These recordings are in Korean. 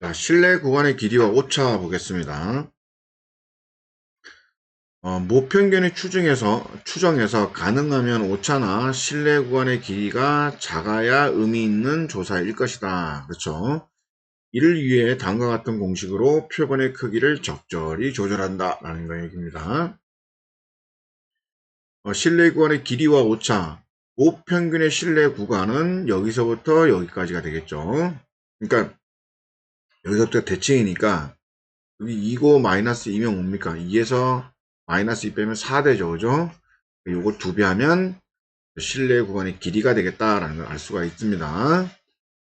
자, 실내 구간의 길이와 오차 보겠습니다. 모평균의 추정에서 가능하면 오차나 실내 구간의 길이가 작아야 의미 있는 조사일 것이다. 그렇죠? 이를 위해 다음과 같은 공식으로 표본의 크기를 적절히 조절한다. 라는 거 얘기입니다. 실내 구간의 길이와 오차, 모평균의 실내 구간은 여기서부터 여기까지가 되겠죠. 그러니까 여기서부터 대칭이니까 여기 2고 마이너스 2면 뭡니까? 2에서 마이너스 2 빼면 4 되죠. 그죠? 요거 2배 하면 실내 구간의 길이가 되겠다라는 걸 알 수가 있습니다.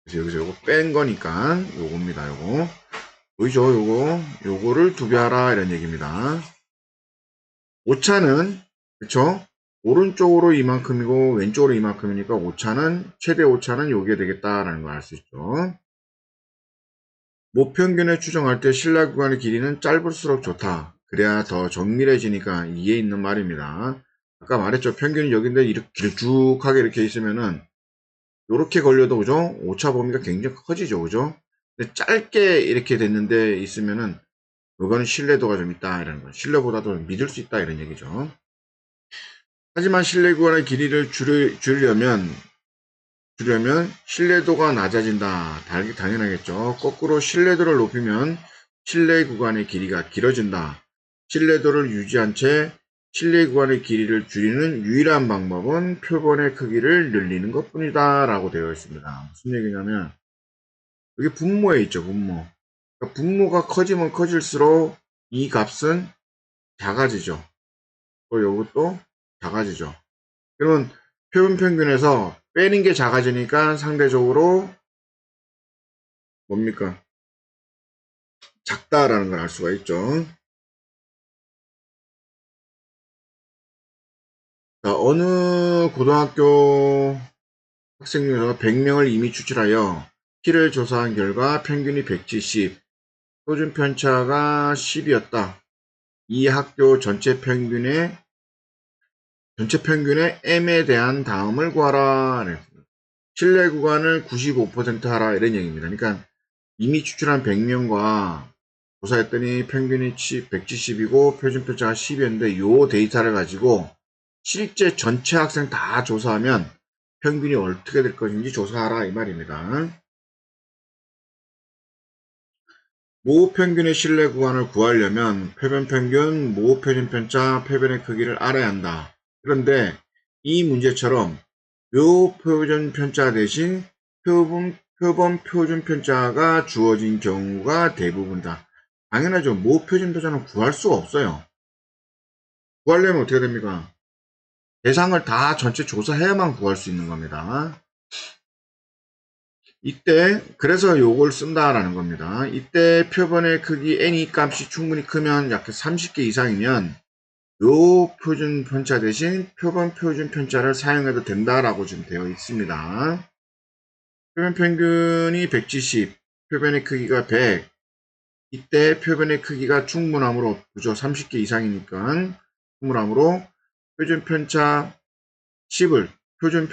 그래서 여기서 요거 뺀 거니까 요겁니다. 요거. 보이죠? 요거를 2배 하라 이런 얘기입니다. 오차는 그쵸? 오른쪽으로 이만큼이고 왼쪽으로 이만큼이니까 최대 오차는 요게 되겠다라는 걸 알 수 있죠. 모평균을 추정할 때 실내 구간의 길이는 짧을수록 좋다. 그래야 더 정밀해지니까 이해 있는 말입니다. 아까 말했죠. 평균이 여기인데 이렇게 길쭉하게 이렇게 있으면은 이렇게 걸려도 그죠? 오차 범위가 굉장히 커지죠. 그죠? 근데 짧게 이렇게 됐는데 있으면은 이거는 신뢰도가 좀 있다 이런 거. 신뢰보다도 믿을 수 있다 이런 얘기죠. 하지만 실내 구간의 길이를 줄이려면 신뢰도가 낮아진다. 당연하겠죠. 거꾸로 신뢰도를 높이면 실내 구간의 길이가 길어진다. 신뢰도를 유지한 채 실내 구간의 길이를 줄이는 유일한 방법은 표본의 크기를 늘리는 것뿐이다 라고 되어 있습니다. 무슨 얘기냐면 여기 분모에 있죠. 분모. 그러니까 분모가 커지면 커질수록 이 값은 작아지죠. 또 이것도 작아지죠. 그러면 표본 평균에서 빼는 게 작아지니까 상대적으로 뭡니까? 작다라는 걸 알 수가 있죠. 자, 어느 고등학교 학생 중에서 100명을 이미 추출하여 키를 조사한 결과 평균이 170, 표준 편차가 10이었다. 이 학교 전체 평균의 m에 대한 다음을 구하라. 실내 구간을 95% 하라 이런 얘기입니다. 그러니까 이미 추출한 100명과 조사했더니 평균이 170이고 표준 편차가 10이었는데 요 데이터를 가지고 실제 전체 학생 다 조사하면 평균이 어떻게 될 것인지 조사하라 이 말입니다. 모평균의 실내 구간을 구하려면 표본 평균, 모표준 편차, 표본의 크기를 알아야 한다. 그런데 이 문제처럼 묘표준 편차 대신 표본 표준 편차가 주어진 경우가 대부분이다. 당연하죠. 모표준 편차는 구할 수가 없어요. 구하려면 어떻게 됩니까? 대상을 다 전체 조사해야만 구할 수 있는 겁니다. 이때 그래서 요걸 쓴다라는 겁니다. 이때 표본의 크기 n이 값이 충분히 크면 약 30개 이상이면 요 표준 편차 대신 표본 표준 편차를 사용해도 된다라고 지금 되어 있습니다. 표본 평균이 170, 표본의 크기가 100. 이때 표본의 크기가 충분함으로 그죠? 30개 이상이니까 충분함으로 표준 편차 10을 표본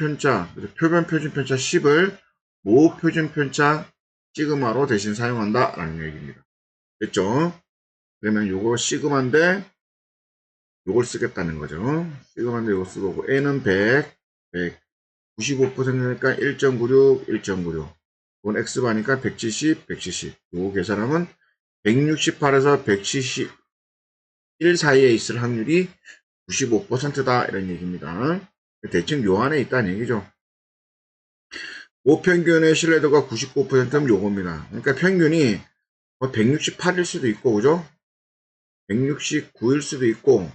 표준 편차 10을 모 표준 편차 시그마로 대신 사용한다라는 얘기입니다. 됐죠? 그러면 요거 시그마인데 요걸 쓰겠다는 거죠. 시그마인데 요거 쓰고 n은 100, 95%니까 1.96, 1.96. 이건 x바니까 170, 170. 요거 계산하면 168에서 171 사이에 있을 확률이 95%다 이런 얘기입니다. 대충 요 안에 있다는 얘기죠. 모평균의 신뢰도가 99%면 요겁니다. 그러니까 평균이 168일 수도 있고, 그죠? 169일 수도 있고,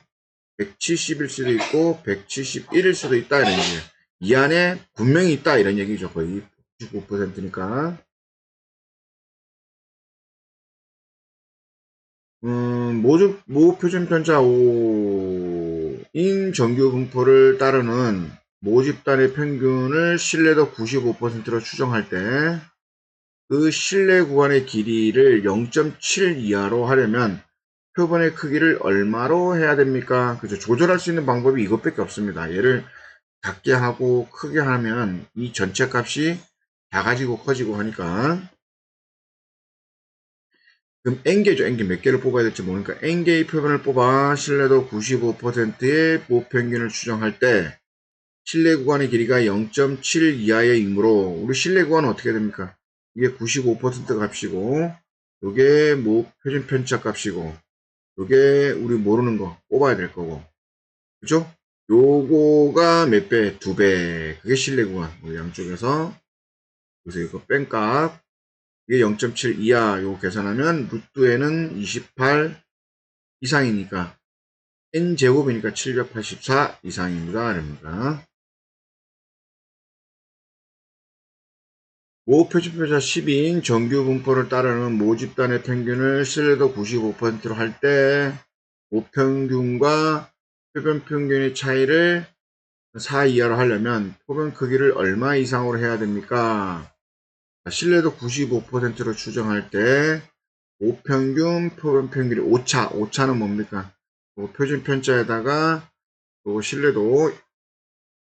170일 수도 있고, 171일 수도 있다, 이런 얘기예요. 이 안에 분명히 있다, 이런 얘기죠. 거의 99%니까. 모표준 편차 5인 정규 분포를 따르는 모집단의 평균을 신뢰도 95%로 추정할 때 그 실내 구간의 길이를 0.7 이하로 하려면 표본의 크기를 얼마로 해야 됩니까? 그죠? 조절할 수 있는 방법이 이것밖에 없습니다. 얘를 작게 하고 크게 하면 이 전체 값이 작아지고 커지고 하니까 그럼 N개죠. N개 몇 개를 뽑아야 될지 모르니까 N개의 표본을 뽑아 신뢰도 95%의 보평균을 추정할 때 신뢰 구간의 길이가 0.7 이하의 이므로 우리 신뢰 구간은 어떻게 됩니까? 이게 95% 값이고 요게 뭐 표준 편차 값이고 요게 우리 모르는 거 뽑아야 될 거고 그죠? 요거가 몇 배? 2배. 그게 신뢰 구간. 우리 양쪽에서 그래서 이거 뺀값 이게 0.7 이하 요거 계산하면 루트에는 28 이상이니까 n제곱이니까 784 이상입니다. 그럽니다. 모표준표자 10인 정규 분포를 따르는 모집단의 평균을 신뢰도 95%로 할 때 모평균과 표본 평균의 차이를 4 이하로 하려면 표본 크기를 얼마 이상으로 해야 됩니까? 신뢰도 95%로 추정할 때 모평균, 표본 평균이 오차. 오차는 뭡니까? 표준 편차에다가 또 신뢰도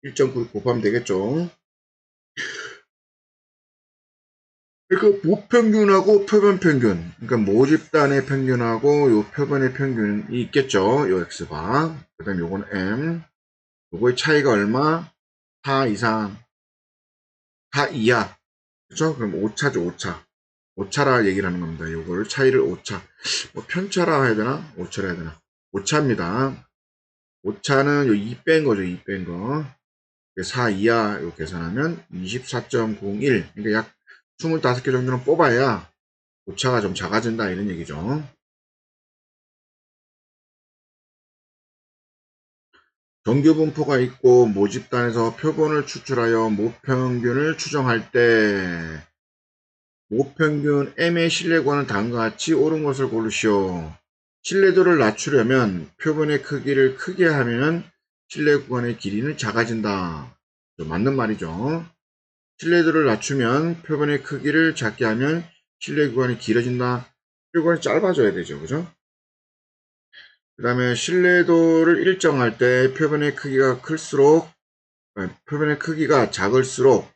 1.9 곱하면 되겠죠. 그러니까 모평균하고 표본 평균, 그러니까 모집단의 평균하고 요 표본의 평균이 있겠죠. 요 x바. 그 다음에 요거는 m. 요거의 차이가 얼마? 4 이상, 4 이하. 그죠? 그럼 오차죠, 오차. 오차라 얘기를 하는 겁니다. 요거를 차이를 오차. 뭐 편차라 해야 되나? 오차라 해야 되나? 오차입니다. 오차는 요 2 뺀 거죠, 2 뺀 거. 4 이하 요 계산하면 24.01. 그러니까 약 25개 정도는 뽑아야 오차가 좀 작아진다 이런 얘기죠. 정규 분포가 있고 모집단에서 표본을 추출하여 모평균을 추정할 때 모평균 M의 신뢰구간은 다음과 같이 옳은 것을 고르시오. 신뢰도를 낮추려면 표본의 크기를 크게 하면 신뢰구간의 길이는 작아진다. 맞는 말이죠. 신뢰도를 낮추면 표본의 크기를 작게 하면 신뢰구간이 길어진다. 표본이 짧아져야 되죠. 그죠? 그 다음에 신뢰도를 일정할 때 표본의 크기가 클수록 표본의 크기가 작을수록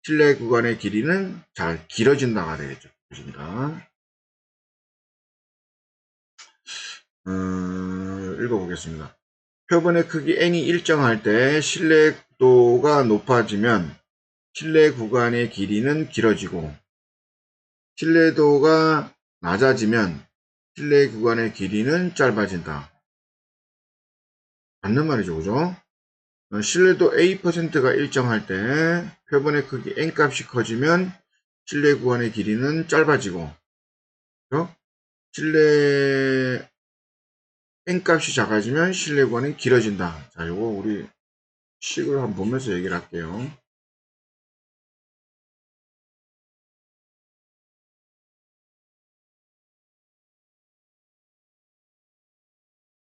신뢰 구간의 길이는 잘 길어진다가 되겠죠. 보십니다. 읽어보겠습니다. 표본의 크기 n이 일정할 때 신뢰도가 높아지면 신뢰 구간의 길이는 길어지고 신뢰도가 낮아지면 신뢰 구간의 길이는 짧아진다. 맞는 말이죠. 그죠? 신뢰도 A%가 일정할 때 표본의 크기 n값이 커지면 신뢰 구간의 길이는 짧아지고 그죠? 신뢰 n값이 작아지면 신뢰 구간이 길어진다. 자, 요거 우리 식을 한번 보면서 얘기를 할게요.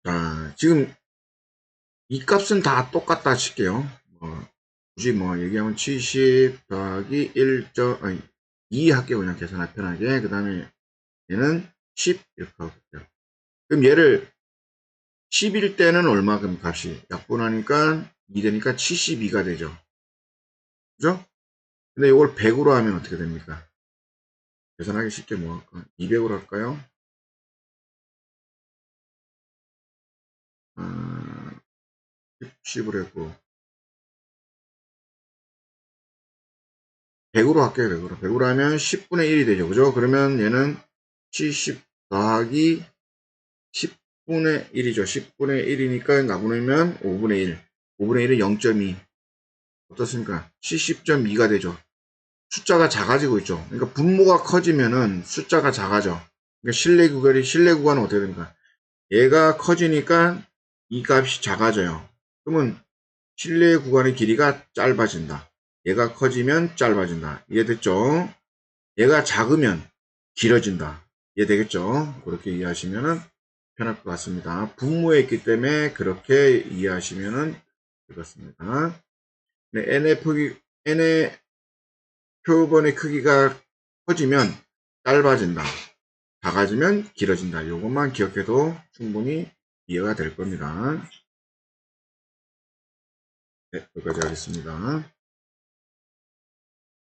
자, 지금 이 값은 다 똑같다 칠게요. 굳이 얘기하면 70 더하기 2 할게요. 그냥 계산할 편하게. 그 다음에 얘는 10 이렇게 하고요. 그럼 얘를 10일 때는 얼마큼 값이 약분하니까 2 되니까 72가 되죠. 그죠? 근데 이걸 100으로 하면 어떻게 됩니까? 계산하기 쉽게 뭐 할까? 200으로 할까요? 10을 했고 100으로 할게요. 100으로. 100으로 하면 10분의 1이 되죠. 그죠? 그러면 얘는 70 더하기 10분의 1이죠. 10분의 1이니까 나누면 5분의 1. 5분의 1은 0.2. 어떻습니까? 70.2가 되죠. 숫자가 작아지고 있죠. 그러니까 분모가 커지면은 숫자가 작아져. 그러니까 신뢰 구간은 어떻게 됩니까? 얘가 커지니까 이 값이 작아져요. 그러면 신뢰 구간의 길이가 짧아진다. 얘가 커지면 짧아진다. 이해됐죠? 얘가 작으면 길어진다. 이해되겠죠? 그렇게 이해하시면 편할 것 같습니다. 분모에 있기 때문에 그렇게 이해하시면 되겠습니다. 네, n의 표본의 크기가 커지면 짧아진다. 작아지면 길어진다. 이것만 기억해도 충분히 이해가 될 겁니다. 네, 여기까지 하겠습니다.